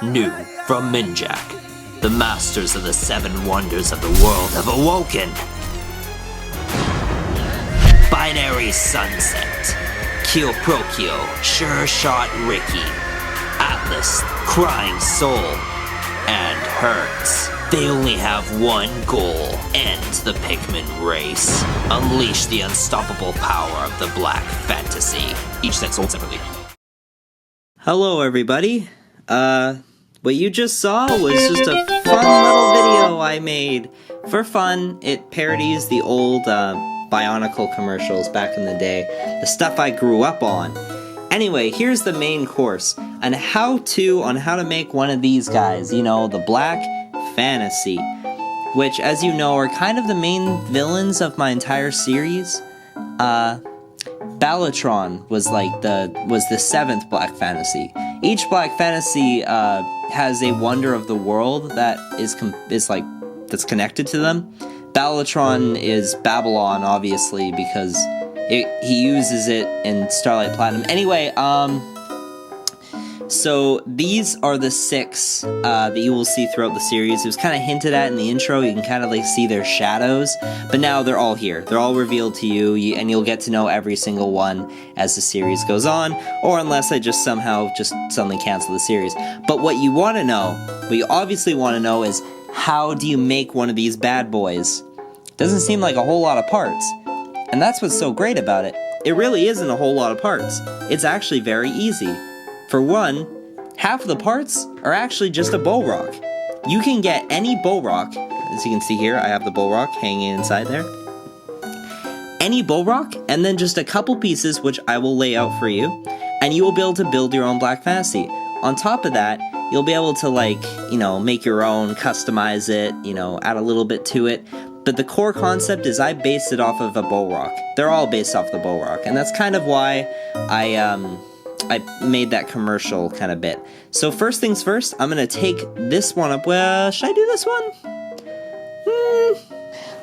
New from Pikminjake, the masters of the 7 wonders of the world have awoken. Binary Sunset, Kyo Procyo, Sure Shot Ricky, Atlas, Crying Soul, and Hertz. They only have one goal: end the Pikmin race. Unleash the unstoppable power of the Black Fantasy. Each set sold separately. Hello everybody. What you just saw was just a fun little video I made. For fun, it parodies the old Bionicle commercials back in the day, the stuff I grew up on. Anyway, here's the main course, an how-to on how to make one of these guys, you know, the Black Fantasy, which, as you know, are kind of the main villains of my entire series. Balatron was the 7th Black Fantasy. Each Black Fantasy has a wonder of the world that that's connected to them. Balatron is Babylon, obviously, because he uses it in Starlight Platinum. Anyway, so these are the 6 that you will see throughout the series. It was kind of hinted at in the intro. You can kind of see their shadows, but now they're all here. They're all revealed to you, and you'll get to know every single one as the series goes on, or unless I just somehow suddenly cancel the series. But what you want to know, what you obviously want to know, is how do you make one of these bad boys? Doesn't seem like a whole lot of parts, and that's what's so great about it. It really isn't a whole lot of parts. It's actually very easy. For one, half of the parts are actually just a bow rock. You can get any bow rock. As you can see here, I have the bow rock hanging inside there. Any bow rock, and then just a couple pieces, which I will lay out for you, and you will be able to build your own Black Fantasy. On top of that, you'll be able to, make your own, customize it, add a little bit to it. But the core concept is I based it off of a bow rock. They're all based off the bow rock, and that's kind of why I made that commercial kind of bit. So first things first, I'm going to take this one up. Well, should I do this one?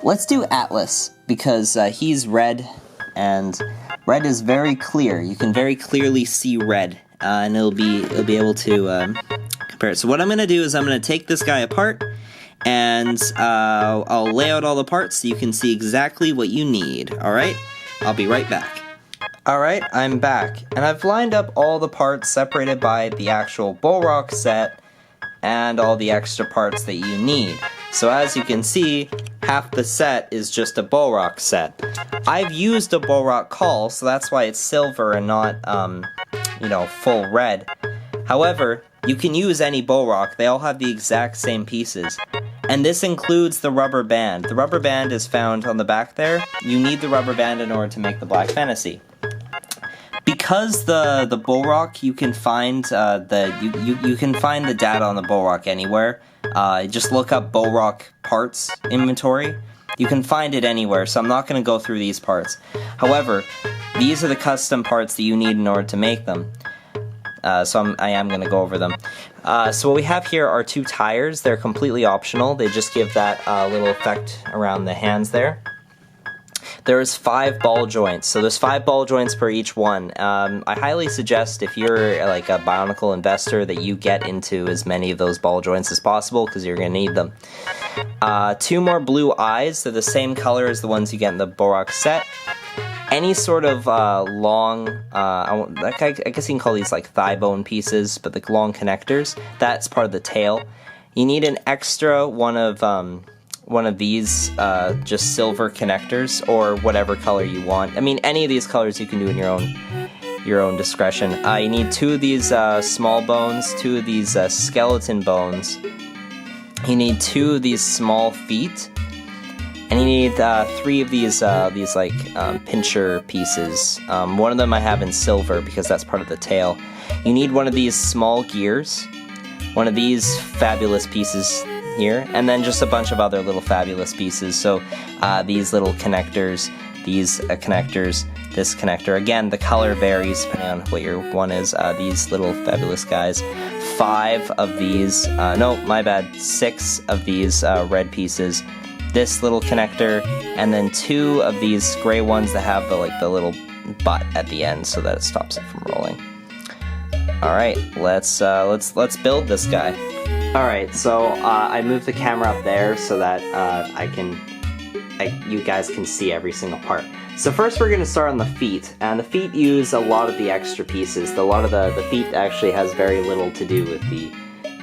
Let's do Atlas, because he's red, and red is very clear. You can very clearly see red, and it'll be able to compare it. So what I'm going to do is I'm going to take this guy apart, and I'll lay out all the parts so you can see exactly what you need. Alright? I'll be right back. Alright, I'm back, and I've lined up all the parts separated by the actual bow rock set and all the extra parts that you need. So as you can see, half the set is just a bow rock set. I've used a bow rock call, so that's why it's silver and not, full red. However, you can use any bow rock. They all have the exact same pieces. And this includes the rubber band. The rubber band is found on the back there. You need the rubber band in order to make the Black Fantasy. Because the bow rock, you can find you can find the data on the bow rock anywhere. Just look up bow rock parts inventory. You can find it anywhere, so I'm not going to go through these parts. However, these are the custom parts that you need in order to make them. So I am going to go over them. So what we have here are 2 tires. They're completely optional. They just give that little effect around the hands there. There's 5 ball joints, so there's 5 ball joints per each one. I highly suggest, if you're like a Bionicle investor, that you get into as many of those ball joints as possible, because you're going to need them. 2 more blue eyes. They're the same color as the ones you get in the bow rock set. Any sort of long, I guess you can call these like thigh bone pieces, but the long connectors, that's part of the tail. You need an extra one of these just silver connectors, or whatever color you want. I mean, any of these colors you can do in your own discretion. You need 2 of these small bones, 2 of these skeleton bones. You need 2 of these small feet. And you need 3 of these pincher pieces. One of them I have in silver because that's part of the tail. You need one of these small gears, one of these fabulous pieces here, and then just a bunch of other little fabulous pieces. So these little connectors, these connectors, this connector. Again, the color varies depending on what your one is. These little fabulous guys. 5 of these, 6 of these red pieces. This little connector, and then 2 of these gray ones that have the little butt at the end so that it stops it from rolling. All right, let's build this guy. All right, so I moved the camera up there so that you guys can see every single part. So first we're going to start on the feet, and the feet use a lot of the extra pieces. A lot of the feet actually has very little to do with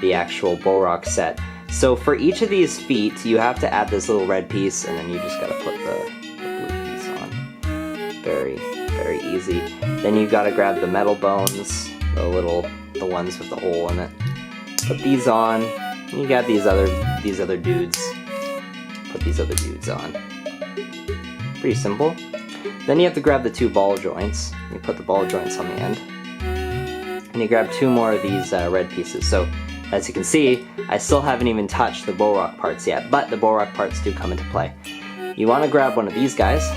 the actual Borok set. So for each of these feet, you have to add this little red piece, and then you just got to put the blue piece on. Very, very easy. Then you got to grab the metal bones, the ones with the hole in it. Put these on. And you got these other dudes. Put these other dudes on. Pretty simple. Then you have to grab the 2 ball joints. You put the ball joints on the end. And you grab 2 more of these red pieces. So, as you can see, I still haven't even touched the Borok parts yet, but the Borok parts do come into play. You want to grab one of these guys.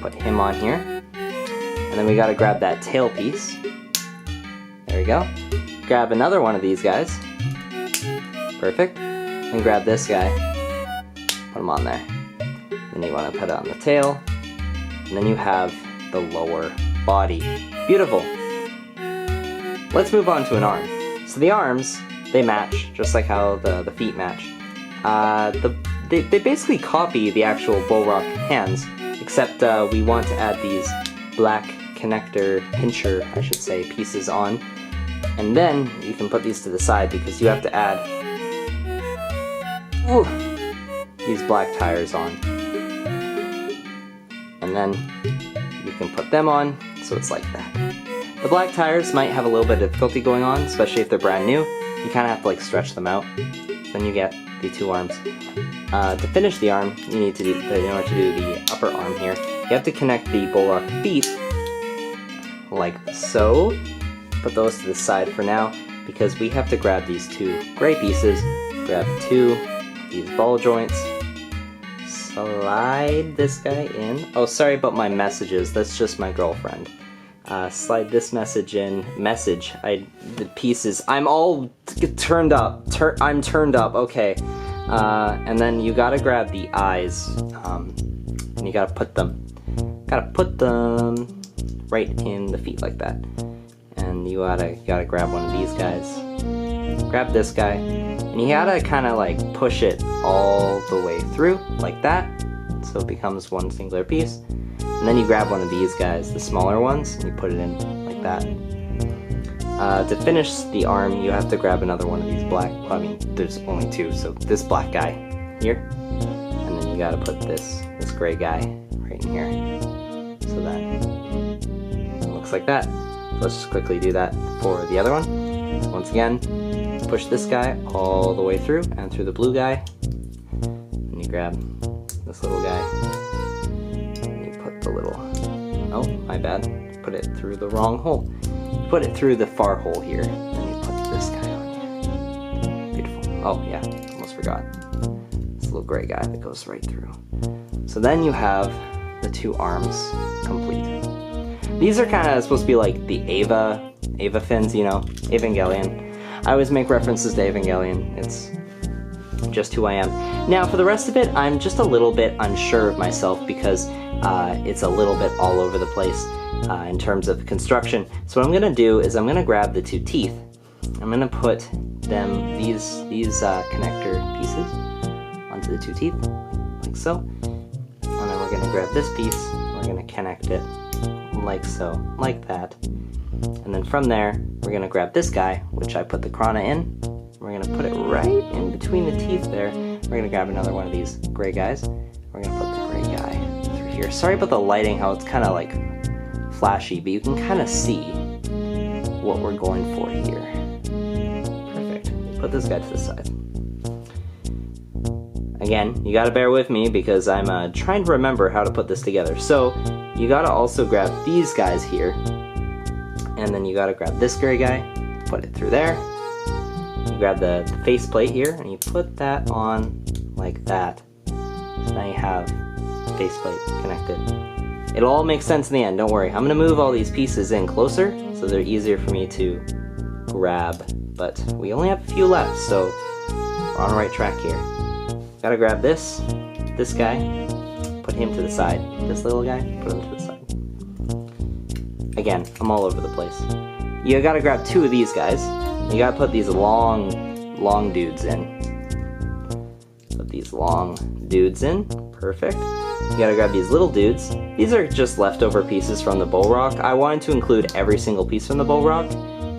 Put him on here. And then we got to grab that tail piece. There we go. Grab another one of these guys. Perfect. And grab this guy. Put him on there. Then you want to put it on the tail. And then you have the lower body. Beautiful. Let's move on to an arm. So the arms, they match, just like how the feet match. They basically copy the actual Borok hands, except we want to add these black pincher, I should say, pieces on. And then you can put these to the side because you have to add these black tires on. And then you can put them on, so it's like that. The black tires might have a little bit of difficulty going on, especially if they're brand new. You kind of have to like stretch them out. Then you get the 2 arms. To finish the arm, you need to do, in order to do the upper arm here, you have to connect the Borok feet like so. Put those to the side for now, because we have to grab these 2 gray pieces, grab 2 these ball joints, slide this guy in. Oh, sorry about my messages, that's just my girlfriend. Slide this message in. The pieces. I'm all turned up. I'm turned up, okay. And then you gotta grab the eyes, and you gotta put them right in the feet like that. And you gotta grab one of these guys. Grab this guy, and you gotta kind of like push it all the way through like that, so it becomes one singular piece. And then you grab one of these guys, the smaller ones, and you put it in like that. To finish the arm, you have to grab another one of these black. Well, I mean, there's only 2, so this black guy here, and then you gotta put this gray guy right in here, so that it looks like that. Let's just quickly do that for the other one. So once again, push this guy all the way through and through the blue guy. And you grab this little guy. And you put the little... Oh, my bad. Put it through the wrong hole. Put it through the far hole here. And you put this guy on here. Beautiful. Oh, yeah. Almost forgot. This little gray guy that goes right through. So then you have the 2 arms complete. These are kind of supposed to be like the Eva fins, you know, Evangelion. I always make references to Evangelion. It's just who I am. Now, for the rest of it, I'm just a little bit unsure of myself because it's a little bit all over the place in terms of construction. So what I'm gonna do is I'm gonna grab the 2 teeth. I'm gonna put them these connector pieces onto the 2 teeth, like so. And then we're gonna grab this piece. We're gonna connect it. Like so, like that. And then from there, we're gonna grab this guy, which I put the Krana in. We're gonna put it right in between the teeth there. We're gonna grab another one of these gray guys. We're gonna put the gray guy through here. Sorry about the lighting, how it's kind of like flashy, but you can kind of see what we're going for here. Perfect. Put this guy to the side. Again, you gotta bear with me because I'm trying to remember how to put this together. So, you gotta also grab these guys here, and then you gotta grab this gray guy, put it through there. You grab the face plate here, and you put that on like that. So now you have the face plate connected. It'll all make sense in the end, don't worry. I'm gonna move all these pieces in closer, so they're easier for me to grab. But we only have a few left, so we're on the right track here. Gotta grab this guy, put him to the side. This little guy, put him to the side. Again, I'm all over the place. you gotta grab 2 of these guys. You gotta put these long dudes in. Put these long dudes in. Perfect. You gotta grab these little dudes. These are just leftover pieces from the bow rock. I wanted to include every single piece from the bow rock.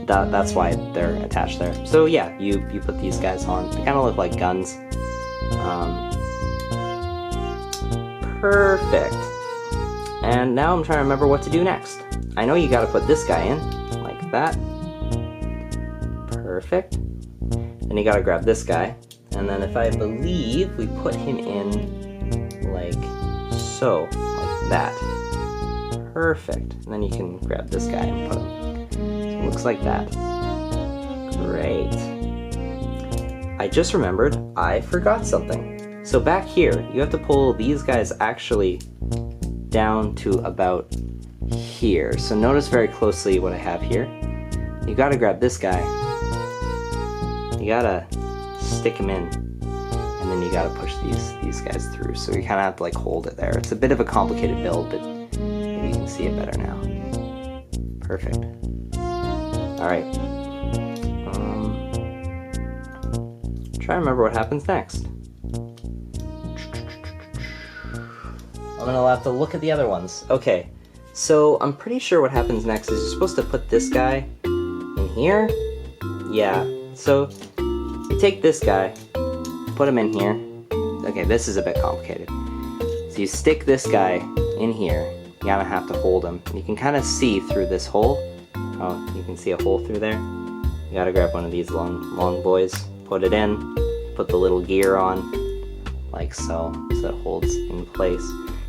That's why they're attached there. So yeah, you put these guys on. They kind of look like guns. Perfect. And now I'm trying to remember what to do next. I know you gotta put this guy in, like that. Perfect. Then you gotta grab this guy. And then if I believe we put him in like so, like that. Perfect. And then you can grab this guy and put him. So it looks like that. Great. I just remembered I forgot something. So back here, you have to pull these guys actually down to about here. So notice very closely what I have here. You gotta grab this guy. You gotta stick him in. And then you gotta push these guys through. So you kind of have to like hold it there. It's a bit of a complicated build, but maybe you can see it better now. Perfect. Alright. Try to remember what happens next. I'm gonna have to look at the other ones. Okay, so I'm pretty sure what happens next is you're supposed to put this guy in here. Yeah, so you take this guy, put him in here. Okay, this is a bit complicated. So you stick this guy in here. You gotta have to hold him. You can kind of see through this hole. Oh, you can see a hole through there. You gotta grab one of these long boys, put it in, put the little gear on, like so it holds in place.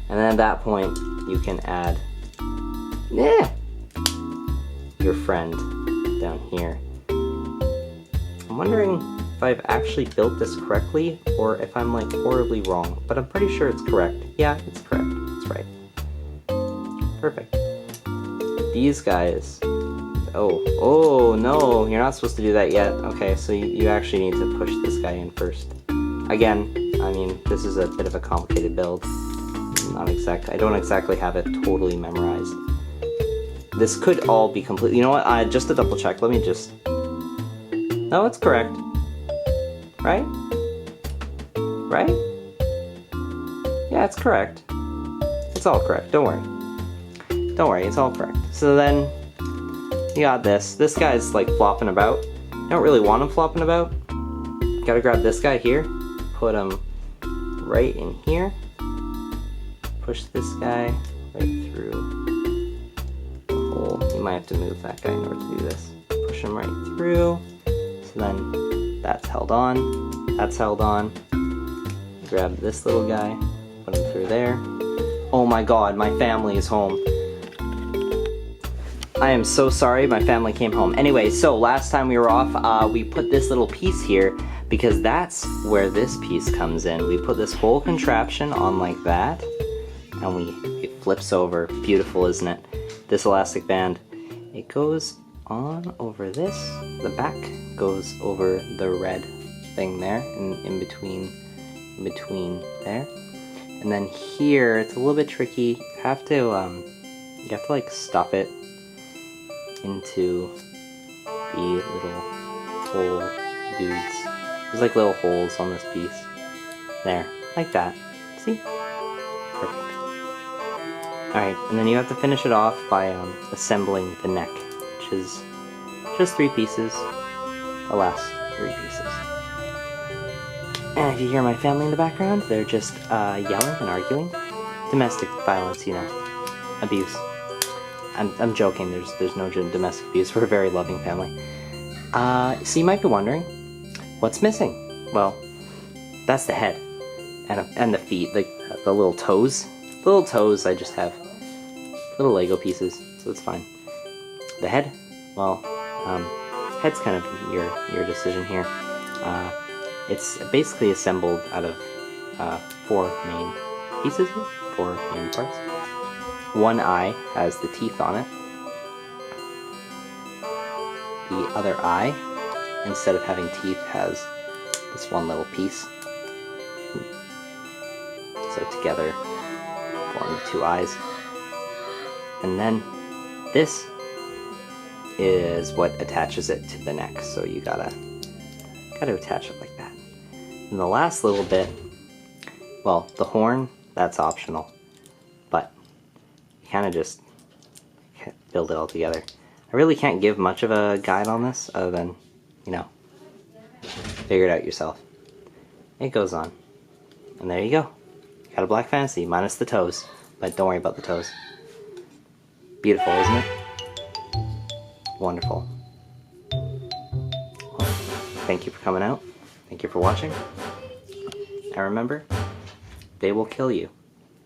And then at that point, you can add your friend down here. I'm wondering if I've actually built this correctly, or if I'm like horribly wrong, but I'm pretty sure it's correct. Yeah, it's correct. It's right. Perfect. These guys. Oh no, you're not supposed to do that yet. Okay, so you actually need to push this guy in first. Again, I mean, this is a bit of a complicated build. I don't exactly have it totally memorized. This could all be complete. You know what? Just to double check, let me just. No, it's correct. Right? Right? Yeah, it's correct. It's all correct. Don't worry. Don't worry. It's all correct. So then you got this. This guy's like flopping about. You don't really want him flopping about. Gotta grab this guy here. Put him right in here. Push this guy right through the hole. You might have to move that guy in order to do this. Push him right through. So then that's held on. That's held on. Grab this little guy. Put him through there. Oh my god, my family is home. I am so sorry, my family came home. Anyway, so last time we were off, we put this little piece here because that's where this piece comes in. We put this whole contraption on like that. And it flips over. Beautiful, isn't it? This elastic band. It goes on over this. The back goes over the red thing there, in between there. And then here, it's a little bit tricky. You have to like stuff it into the little hole dudes. There's like little holes on this piece. There, like that. See? Perfect. Alright, and then you have to finish it off by assembling the neck, which is just 3 pieces, the last 3 pieces. And if you hear my family in the background, they're just yelling and arguing. Domestic violence, you know, abuse. I'm joking, there's no domestic abuse, we're a very loving family. So you might be wondering, what's missing? Well, that's the head, and the feet, like the little toes. Little toes, I just have little Lego pieces, so it's fine. The head, well, head's kind of your decision here. It's basically assembled out of 4 main pieces here, 4 main parts. One eye has the teeth on it. The other eye, instead of having teeth, has this one little piece. So together form 2 eyes. And then this is what attaches it to the neck. So you gotta attach it like that. And the last little bit, well, the horn, that's optional, but you kind of just build it all together. I really can't give much of a guide on this other than, you know, figure it out yourself. It goes on. And there you go. Got a Black Fantasy, minus the toes, but don't worry about the toes. Beautiful, isn't it? Wonderful. Well, thank you for coming out. Thank you for watching. And remember, they will kill you.